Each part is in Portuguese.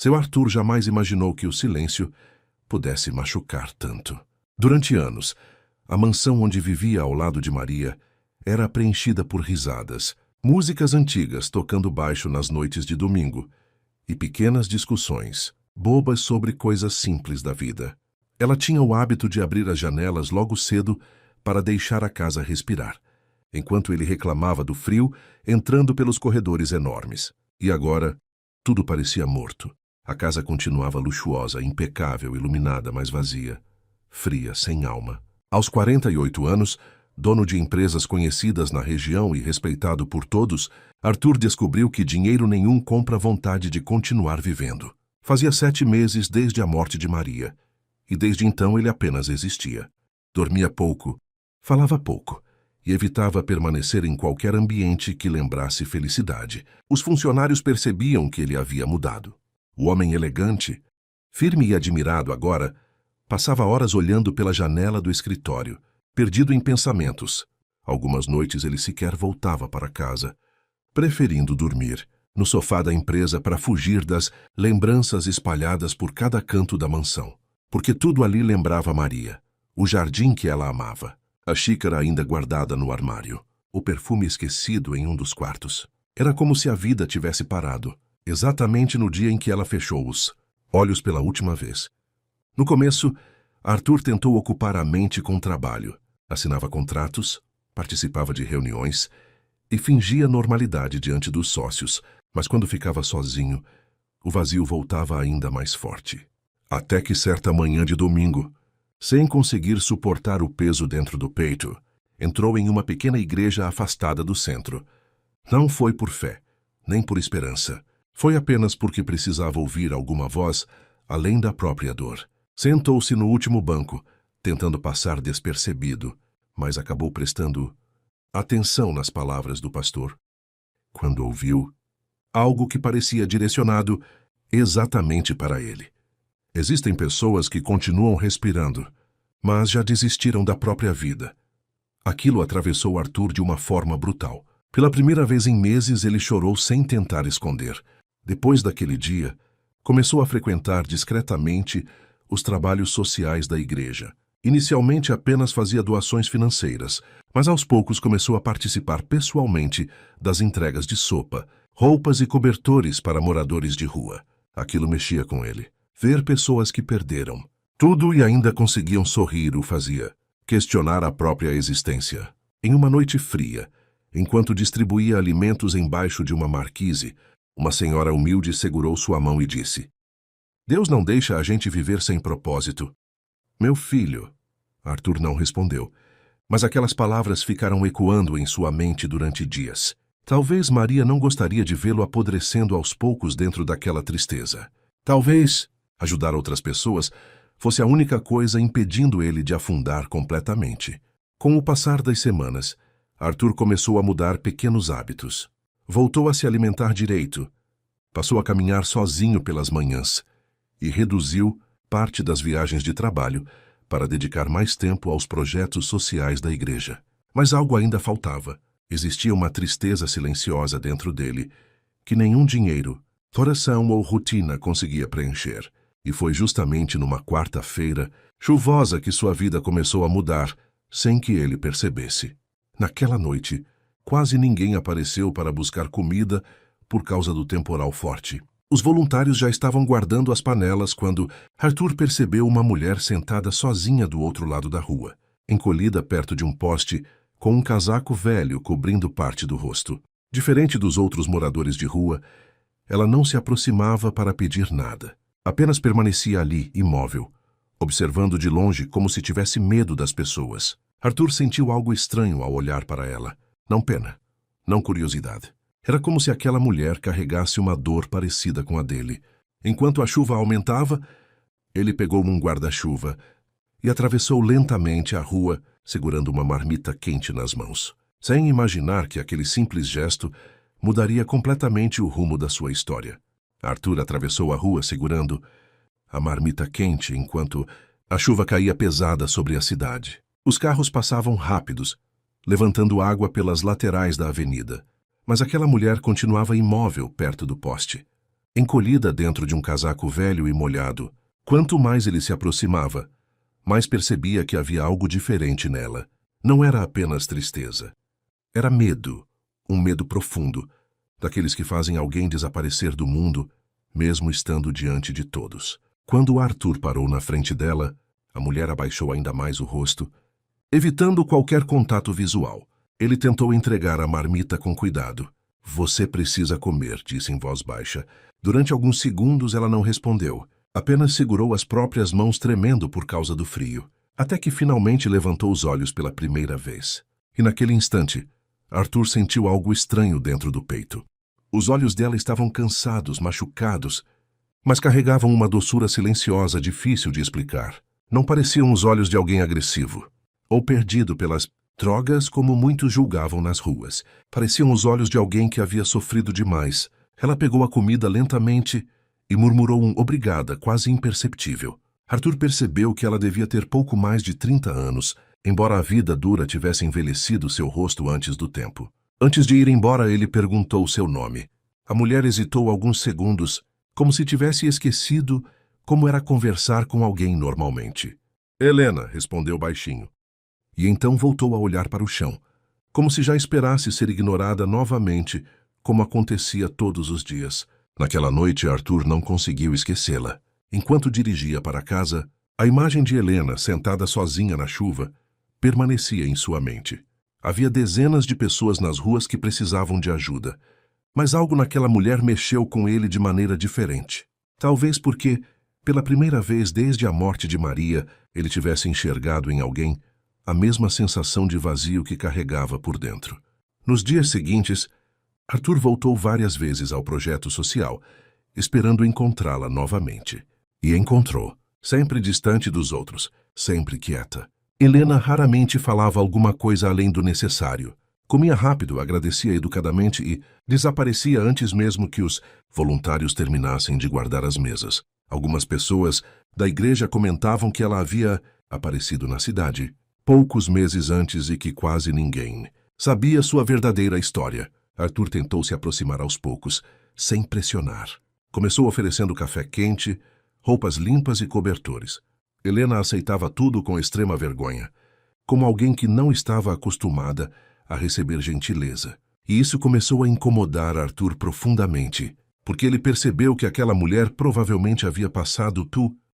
Seu Arthur jamais imaginou que o silêncio pudesse machucar tanto. Durante anos, a mansão onde vivia ao lado de Maria era preenchida por risadas, músicas antigas tocando baixo nas noites de domingo e pequenas discussões, bobas sobre coisas simples da vida. Ela tinha o hábito de abrir as janelas logo cedo para deixar a casa respirar, enquanto ele reclamava do frio entrando pelos corredores enormes. E agora, tudo parecia morto. A casa continuava luxuosa, impecável, iluminada, mas vazia, fria, sem alma. Aos 48 anos, dono de empresas conhecidas na região e respeitado por todos, Arthur descobriu que dinheiro nenhum compra vontade de continuar vivendo. Fazia 7 meses desde a morte de Maria, e desde então ele apenas existia. Dormia pouco, falava pouco, e evitava permanecer em qualquer ambiente que lembrasse felicidade. Os funcionários percebiam que ele havia mudado. O homem elegante, firme e admirado agora, passava horas olhando pela janela do escritório, perdido em pensamentos. Algumas noites ele sequer voltava para casa, preferindo dormir no sofá da empresa para fugir das lembranças espalhadas por cada canto da mansão. Porque tudo ali lembrava Maria, o jardim que ela amava, a xícara ainda guardada no armário, o perfume esquecido em um dos quartos. Era como se a vida tivesse parado, exatamente no dia em que ela fechou os olhos pela última vez. No começo, Arthur tentou ocupar a mente com o trabalho. Assinava contratos, participava de reuniões e fingia normalidade diante dos sócios, mas quando ficava sozinho, o vazio voltava ainda mais forte. Até que certa manhã de domingo, sem conseguir suportar o peso dentro do peito, entrou em uma pequena igreja afastada do centro. Não foi por fé, nem por esperança. Foi apenas porque precisava ouvir alguma voz além da própria dor. Sentou-se no último banco, tentando passar despercebido, mas acabou prestando atenção nas palavras do pastor. Quando ouviu algo que parecia direcionado exatamente para ele. Existem pessoas que continuam respirando, mas já desistiram da própria vida. Aquilo atravessou Arthur de uma forma brutal. Pela primeira vez em meses, ele chorou sem tentar esconder. Depois daquele dia, começou a frequentar discretamente os trabalhos sociais da igreja. Inicialmente apenas fazia doações financeiras, mas aos poucos começou a participar pessoalmente das entregas de sopa, roupas e cobertores para moradores de rua. Aquilo mexia com ele. Ver pessoas que perderam tudo e ainda conseguiam sorrir o fazia questionar a própria existência. Em uma noite fria, enquanto distribuía alimentos embaixo de uma marquise, uma senhora humilde segurou sua mão e disse: "Deus não deixa a gente viver sem propósito." "Meu filho." Arthur não respondeu, mas aquelas palavras ficaram ecoando em sua mente durante dias. Talvez Maria não gostaria de vê-lo apodrecendo aos poucos dentro daquela tristeza. Talvez ajudar outras pessoas fosse a única coisa impedindo ele de afundar completamente. Com o passar das semanas, Arthur começou a mudar pequenos hábitos. Voltou a se alimentar direito, passou a caminhar sozinho pelas manhãs e reduziu parte das viagens de trabalho para dedicar mais tempo aos projetos sociais da igreja. Mas algo ainda faltava. Existia uma tristeza silenciosa dentro dele que nenhum dinheiro, oração ou rotina conseguia preencher. E foi justamente numa quarta-feira chuvosa que sua vida começou a mudar, sem que ele percebesse. Naquela noite, quase ninguém apareceu para buscar comida por causa do temporal forte. Os voluntários já estavam guardando as panelas quando Arthur percebeu uma mulher sentada sozinha do outro lado da rua, encolhida perto de um poste, com um casaco velho cobrindo parte do rosto. Diferente dos outros moradores de rua, ela não se aproximava para pedir nada. Apenas permanecia ali, imóvel, observando de longe como se tivesse medo das pessoas. Arthur sentiu algo estranho ao olhar para ela. Não pena, não curiosidade. Era como se aquela mulher carregasse uma dor parecida com a dele. Enquanto a chuva aumentava, ele pegou um guarda-chuva e atravessou lentamente a rua, segurando uma marmita quente nas mãos, sem imaginar que aquele simples gesto mudaria completamente o rumo da sua história. Arthur atravessou a rua segurando a marmita quente enquanto a chuva caía pesada sobre a cidade. Os carros passavam rápidos, levantando água pelas laterais da avenida, mas aquela mulher continuava imóvel perto do poste. encolhida dentro de um casaco velho e molhado. Quanto mais ele se aproximava, mais percebia que havia algo diferente nela. Não era apenas tristeza. Era medo, um medo profundo, daqueles que fazem alguém desaparecer do mundo, mesmo estando diante de todos. Quando Arthur parou na frente dela, a mulher abaixou ainda mais o rosto, evitando qualquer contato visual. Ele tentou entregar a marmita com cuidado. Você precisa comer, disse em voz baixa. Durante alguns segundos ela não respondeu. Apenas segurou as próprias mãos tremendo por causa do frio, até que finalmente levantou os olhos pela primeira vez. E naquele instante, Arthur sentiu algo estranho dentro do peito. Os olhos dela estavam cansados, machucados, mas carregavam uma doçura silenciosa difícil de explicar. Não pareciam os olhos de alguém agressivo, ou perdido pelas drogas como muitos julgavam nas ruas. Pareciam os olhos de alguém que havia sofrido demais. Ela pegou a comida lentamente e murmurou um obrigada, quase imperceptível. Arthur percebeu que ela devia ter pouco mais de 30 anos, embora a vida dura tivesse envelhecido seu rosto antes do tempo. Antes de ir embora, ele perguntou seu nome. A mulher hesitou alguns segundos, como se tivesse esquecido como era conversar com alguém normalmente. Helena, respondeu baixinho. E então voltou a olhar para o chão, como se já esperasse ser ignorada novamente, como acontecia todos os dias. Naquela noite, Arthur não conseguiu esquecê-la. Enquanto dirigia para casa, a imagem de Helena, sentada sozinha na chuva, permanecia em sua mente. Havia dezenas de pessoas nas ruas que precisavam de ajuda, mas algo naquela mulher mexeu com ele de maneira diferente. Talvez porque, pela primeira vez desde a morte de Maria, ele tivesse enxergado em alguém a mesma sensação de vazio que carregava por dentro. Nos dias seguintes, Arthur voltou várias vezes ao projeto social, esperando encontrá-la novamente. E encontrou, sempre distante dos outros, sempre quieta. Helena raramente falava alguma coisa além do necessário. Comia rápido, agradecia educadamente e desaparecia antes mesmo que os voluntários terminassem de guardar as mesas. Algumas pessoas da igreja comentavam que ela havia aparecido na cidade poucos meses antes e que quase ninguém sabia sua verdadeira história. Arthur tentou se aproximar aos poucos, sem pressionar. Começou oferecendo café quente, roupas limpas e cobertores. Helena aceitava tudo com extrema vergonha, como alguém que não estava acostumada a receber gentileza. E isso começou a incomodar Arthur profundamente, porque ele percebeu que aquela mulher provavelmente havia passado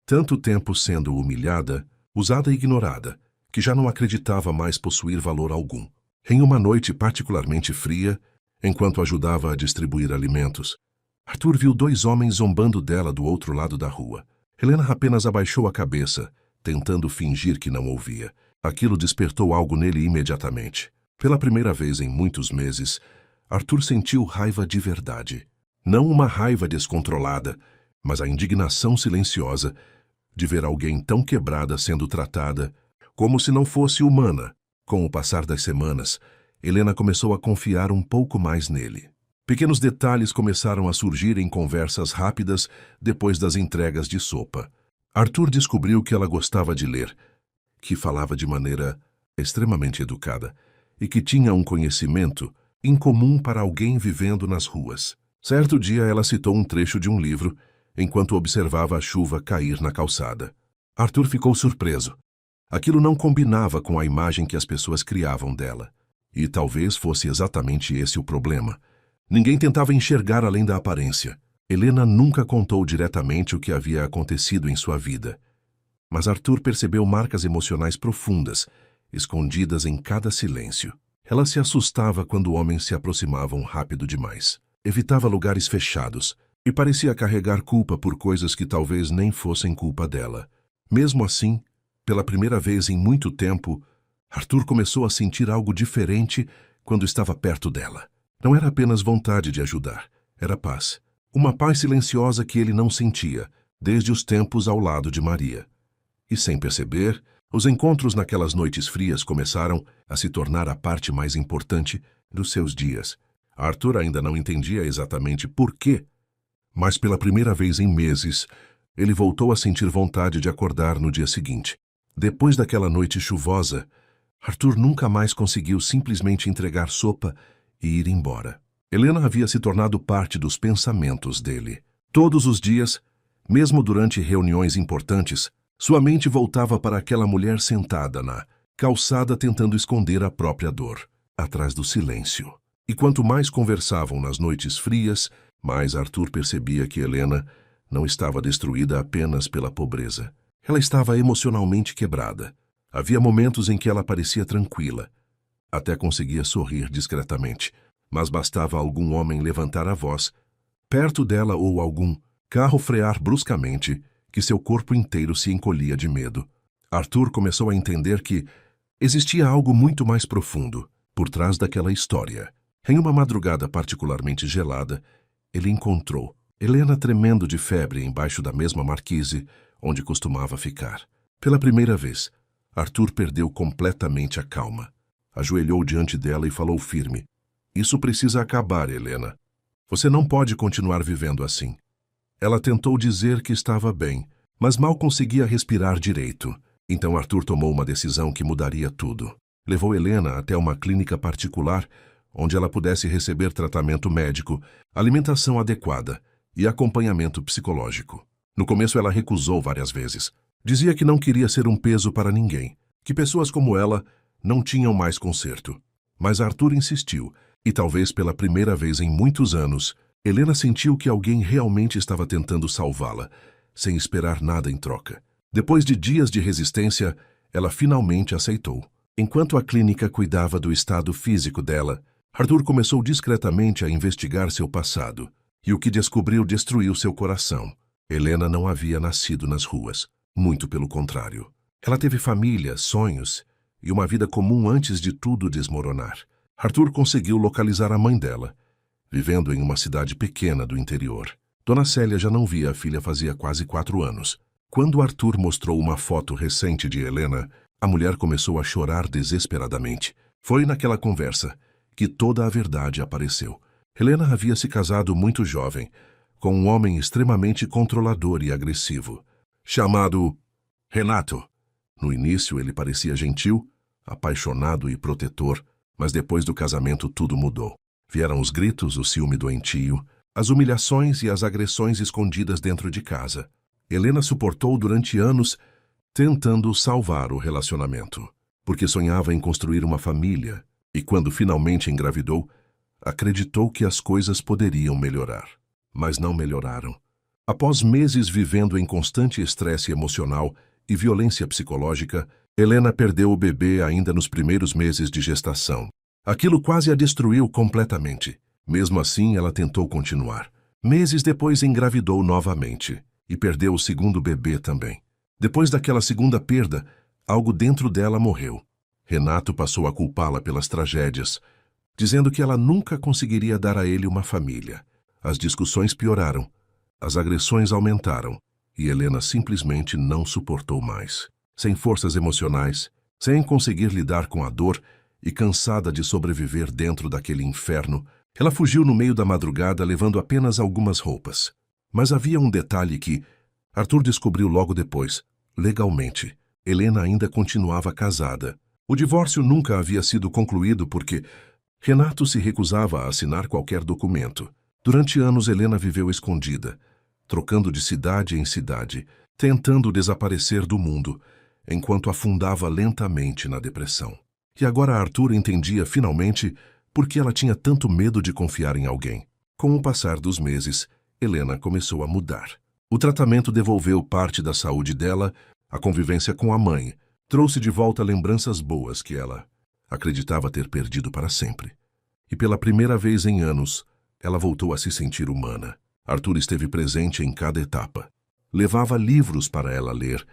tanto tempo sendo humilhada, usada e ignorada, que já não acreditava mais possuir valor algum. Em uma noite particularmente fria, enquanto ajudava a distribuir alimentos, Arthur viu dois homens zombando dela do outro lado da rua. Helena apenas abaixou a cabeça, tentando fingir que não ouvia. Aquilo despertou algo nele imediatamente. Pela primeira vez em muitos meses, Arthur sentiu raiva de verdade. Não uma raiva descontrolada, mas a indignação silenciosa de ver alguém tão quebrada sendo tratada como se não fosse humana. Com o passar das semanas, Helena começou a confiar um pouco mais nele. Pequenos detalhes começaram a surgir em conversas rápidas depois das entregas de sopa. Arthur descobriu que ela gostava de ler, que falava de maneira extremamente educada e que tinha um conhecimento incomum para alguém vivendo nas ruas. Certo dia ela citou um trecho de um livro enquanto observava a chuva cair na calçada. Arthur ficou surpreso. Aquilo não combinava com a imagem que as pessoas criavam dela. E talvez fosse exatamente esse o problema. Ninguém tentava enxergar além da aparência. Helena nunca contou diretamente o que havia acontecido em sua vida. Mas Arthur percebeu marcas emocionais profundas, escondidas em cada silêncio. Ela se assustava quando homens se aproximavam rápido demais. Evitava lugares fechados e parecia carregar culpa por coisas que talvez nem fossem culpa dela. Mesmo assim, pela primeira vez em muito tempo, Arthur começou a sentir algo diferente quando estava perto dela. Não era apenas vontade de ajudar, era paz. Uma paz silenciosa que ele não sentia, desde os tempos ao lado de Maria. E sem perceber, os encontros naquelas noites frias começaram a se tornar a parte mais importante dos seus dias. Arthur ainda não entendia exatamente por quê, mas pela primeira vez em meses, ele voltou a sentir vontade de acordar no dia seguinte. Depois daquela noite chuvosa, Arthur nunca mais conseguiu simplesmente entregar sopa e ir embora. Helena havia se tornado parte dos pensamentos dele. Todos os dias, mesmo durante reuniões importantes, sua mente voltava para aquela mulher sentada na calçada tentando esconder a própria dor, atrás do silêncio. E quanto mais conversavam nas noites frias, mais Arthur percebia que Helena não estava destruída apenas pela pobreza. Ela estava emocionalmente quebrada. Havia momentos em que ela parecia tranquila. Até conseguia sorrir discretamente, mas bastava algum homem levantar a voz perto dela ou algum carro frear bruscamente que seu corpo inteiro se encolhia de medo. Arthur começou a entender que existia algo muito mais profundo por trás daquela história. Em uma madrugada particularmente gelada, ele encontrou Helena tremendo de febre embaixo da mesma marquise onde costumava ficar. Pela primeira vez, Arthur perdeu completamente a calma. Ajoelhou diante dela e falou firme: "Isso precisa acabar, Helena. Você não pode continuar vivendo assim." Ela tentou dizer que estava bem, mas mal conseguia respirar direito. Então Arthur tomou uma decisão que mudaria tudo. Levou Helena até uma clínica particular onde ela pudesse receber tratamento médico, alimentação adequada e acompanhamento psicológico. No começo ela recusou várias vezes. Dizia que não queria ser um peso para ninguém, que pessoas como ela não tinham mais conserto. Mas Arthur insistiu, e talvez pela primeira vez em muitos anos, Helena sentiu que alguém realmente estava tentando salvá-la, sem esperar nada em troca. Depois de dias de resistência, ela finalmente aceitou. Enquanto a clínica cuidava do estado físico dela, Arthur começou discretamente a investigar seu passado, e o que descobriu destruiu seu coração. Helena não havia nascido nas ruas, muito pelo contrário. Ela teve família, sonhos e uma vida comum antes de tudo desmoronar. Arthur conseguiu localizar a mãe dela, vivendo em uma cidade pequena do interior. Dona Célia já não via a filha fazia quase 4 anos. Quando Arthur mostrou uma foto recente de Helena, a mulher começou a chorar desesperadamente. Foi naquela conversa que toda a verdade apareceu. Helena havia se casado muito jovem, com um homem extremamente controlador e agressivo, chamado Renato. No início ele parecia gentil, apaixonado e protetor, mas depois do casamento tudo mudou. Vieram os gritos, o ciúme doentio, as humilhações e as agressões escondidas dentro de casa. Helena suportou durante anos, tentando salvar o relacionamento, porque sonhava em construir uma família, e quando finalmente engravidou, acreditou que as coisas poderiam melhorar. Mas não melhoraram. Após meses vivendo em constante estresse emocional e violência psicológica, Helena perdeu o bebê ainda nos primeiros meses de gestação. Aquilo quase a destruiu completamente. Mesmo assim, ela tentou continuar. Meses depois engravidou novamente e perdeu o segundo bebê também. Depois daquela segunda perda, algo dentro dela morreu. Renato passou a culpá-la pelas tragédias, dizendo que ela nunca conseguiria dar a ele uma família. As discussões pioraram, as agressões aumentaram, e Helena simplesmente não suportou mais. Sem forças emocionais, sem conseguir lidar com a dor e cansada de sobreviver dentro daquele inferno, ela fugiu no meio da madrugada levando apenas algumas roupas. Mas havia um detalhe que Arthur descobriu logo depois. Legalmente, Helena ainda continuava casada. O divórcio nunca havia sido concluído porque Renato se recusava a assinar qualquer documento. Durante anos, Helena viveu escondida, trocando de cidade em cidade, tentando desaparecer do mundo, enquanto afundava lentamente na depressão. E agora Arthur entendia finalmente por que ela tinha tanto medo de confiar em alguém. Com o passar dos meses, Helena começou a mudar. O tratamento devolveu parte da saúde dela, a convivência com a mãe trouxe de volta lembranças boas que ela acreditava ter perdido para sempre. E pela primeira vez em anos, ela voltou a se sentir humana. Arthur esteve presente em cada etapa. Levava livros para ela ler,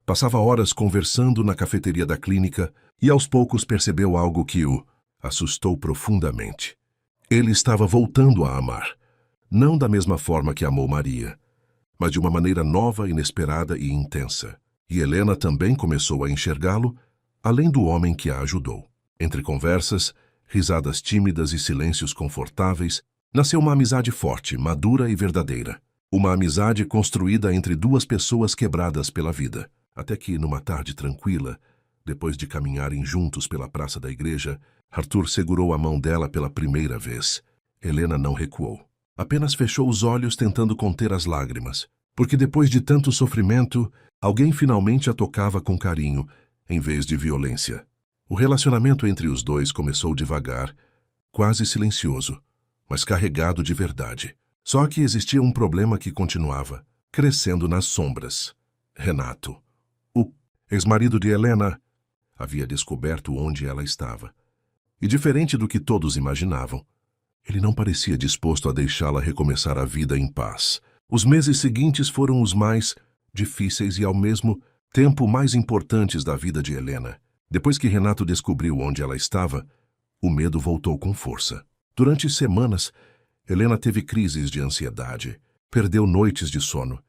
passava horas conversando na cafeteria da clínica e aos poucos percebeu algo que o assustou profundamente. Ele estava voltando a amar, não da mesma forma que amou Maria, mas de uma maneira nova, inesperada e intensa. E Helena também começou a enxergá-lo, além do homem que a ajudou. Entre conversas, risadas tímidas e silêncios confortáveis, nasceu uma amizade forte, madura e verdadeira. Uma amizade construída entre duas pessoas quebradas pela vida. Até que, numa tarde tranquila, depois de caminharem juntos pela praça da igreja, Arthur segurou a mão dela pela primeira vez. Helena não recuou. Apenas fechou os olhos tentando conter as lágrimas, porque depois de tanto sofrimento, alguém finalmente a tocava com carinho, em vez de violência. O relacionamento entre os dois começou devagar, quase silencioso, mas carregado de verdade. Só que existia um problema que continuava, crescendo nas sombras. Renato, o ex-marido de Helena, havia descoberto onde ela estava. E diferente do que todos imaginavam, ele não parecia disposto a deixá-la recomeçar a vida em paz. Os meses seguintes foram os mais difíceis e, ao mesmo tempo, mais importantes da vida de Helena. Depois que Renato descobriu onde ela estava, o medo voltou com força. Durante semanas, Helena teve crises de ansiedade, perdeu noites de sono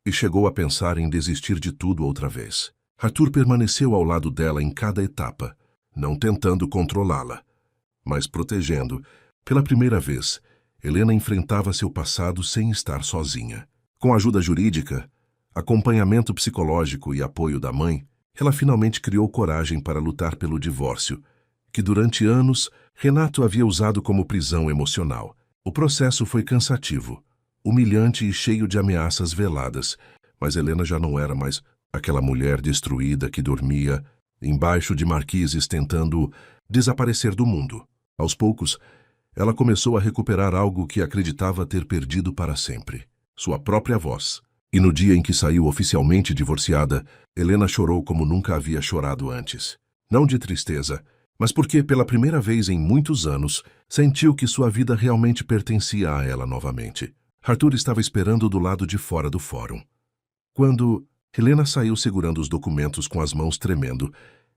e chegou a pensar em desistir de tudo outra vez. Arthur permaneceu ao lado dela em cada etapa, não tentando controlá-la, mas protegendo. Pela primeira vez, Helena enfrentava seu passado sem estar sozinha. Com ajuda jurídica, acompanhamento psicológico e apoio da mãe, ela finalmente criou coragem para lutar pelo divórcio, que durante anos Renato havia usado como prisão emocional. O processo foi cansativo, humilhante e cheio de ameaças veladas, mas Helena já não era mais aquela mulher destruída que dormia embaixo de marquises tentando desaparecer do mundo. Aos poucos, ela começou a recuperar algo que acreditava ter perdido para sempre: sua própria voz. E no dia em que saiu oficialmente divorciada, Helena chorou como nunca havia chorado antes. Não de tristeza, mas porque, pela primeira vez em muitos anos, sentiu que sua vida realmente pertencia a ela novamente. Arthur estava esperando do lado de fora do fórum. Quando Helena saiu segurando os documentos com as mãos tremendo,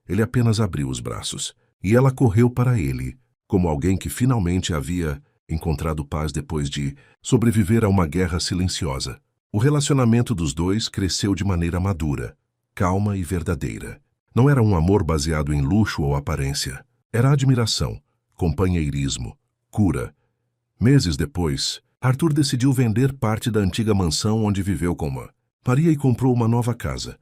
ele apenas abriu os braços, e ela correu para ele, como alguém que finalmente havia encontrado paz depois de sobreviver a uma guerra silenciosa. O relacionamento dos dois cresceu de maneira madura, calma e verdadeira. Não era um amor baseado em luxo ou aparência. Era admiração, companheirismo, cura. Meses depois, Arthur decidiu vender parte da antiga mansão onde viveu com Maria e comprou uma nova casa,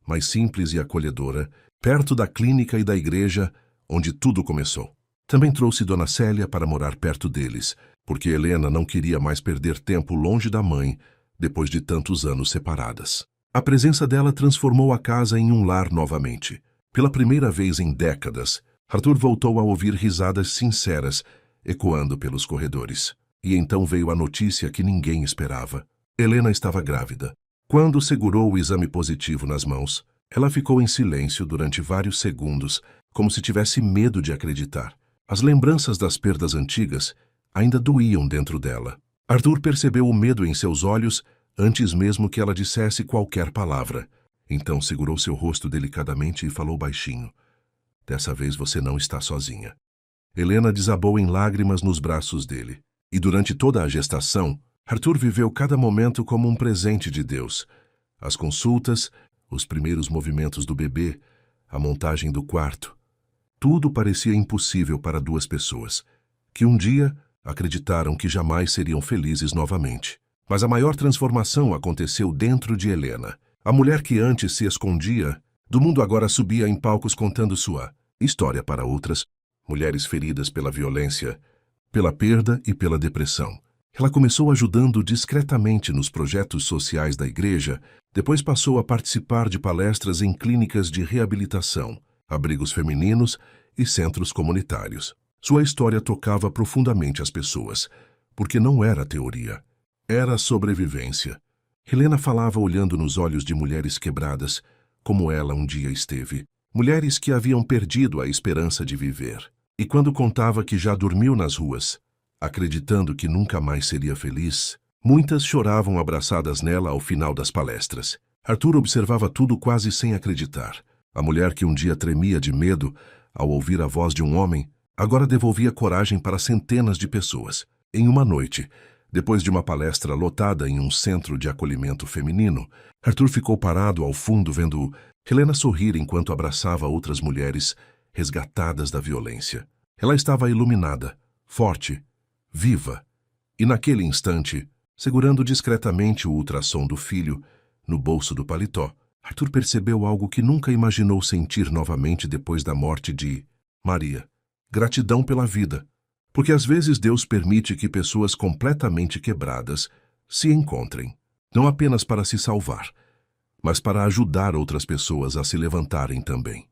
mais simples e acolhedora, perto da clínica e da igreja, onde tudo começou. Também trouxe Dona Célia para morar perto deles, porque Helena não queria mais perder tempo longe da mãe, depois de tantos anos separadas. A presença dela transformou a casa em um lar novamente. Pela primeira vez em décadas, Arthur voltou a ouvir risadas sinceras ecoando pelos corredores. E então veio a notícia que ninguém esperava. Helena estava grávida. Quando segurou o exame positivo nas mãos, ela ficou em silêncio durante vários segundos, como se tivesse medo de acreditar. As lembranças das perdas antigas ainda doíam dentro dela. Arthur percebeu o medo em seus olhos antes mesmo que ela dissesse qualquer palavra. Então segurou seu rosto delicadamente e falou baixinho: "Dessa vez você não está sozinha." Helena desabou em lágrimas nos braços dele. E durante toda a gestação, Arthur viveu cada momento como um presente de Deus. As consultas, os primeiros movimentos do bebê, a montagem do quarto. Tudo parecia impossível para duas pessoas, que um dia acreditaram que jamais seriam felizes novamente. Mas a maior transformação aconteceu dentro de Helena. A mulher que antes se escondia do mundo agora subia em palcos contando sua história para outras mulheres feridas pela violência, pela perda e pela depressão. Ela começou ajudando discretamente nos projetos sociais da igreja, depois passou a participar de palestras em clínicas de reabilitação, abrigos femininos e centros comunitários. Sua história tocava profundamente as pessoas, porque não era teoria, era sobrevivência. Helena falava olhando nos olhos de mulheres quebradas, como ela um dia esteve. Mulheres que haviam perdido a esperança de viver. E quando contava que já dormiu nas ruas, acreditando que nunca mais seria feliz, muitas choravam abraçadas nela ao final das palestras. Arthur observava tudo quase sem acreditar. A mulher que um dia tremia de medo ao ouvir a voz de um homem, agora devolvia coragem para centenas de pessoas. Em uma noite, depois de uma palestra lotada em um centro de acolhimento feminino, Arthur ficou parado ao fundo vendo Helena sorrir enquanto abraçava outras mulheres resgatadas da violência. Ela estava iluminada, forte, viva, e naquele instante, segurando discretamente o ultrassom do filho no bolso do paletó, Arthur percebeu algo que nunca imaginou sentir novamente depois da morte de Maria: gratidão pela vida, Porque às vezes Deus permite que pessoas completamente quebradas se encontrem, não apenas para se salvar, mas para ajudar outras pessoas a se levantarem também.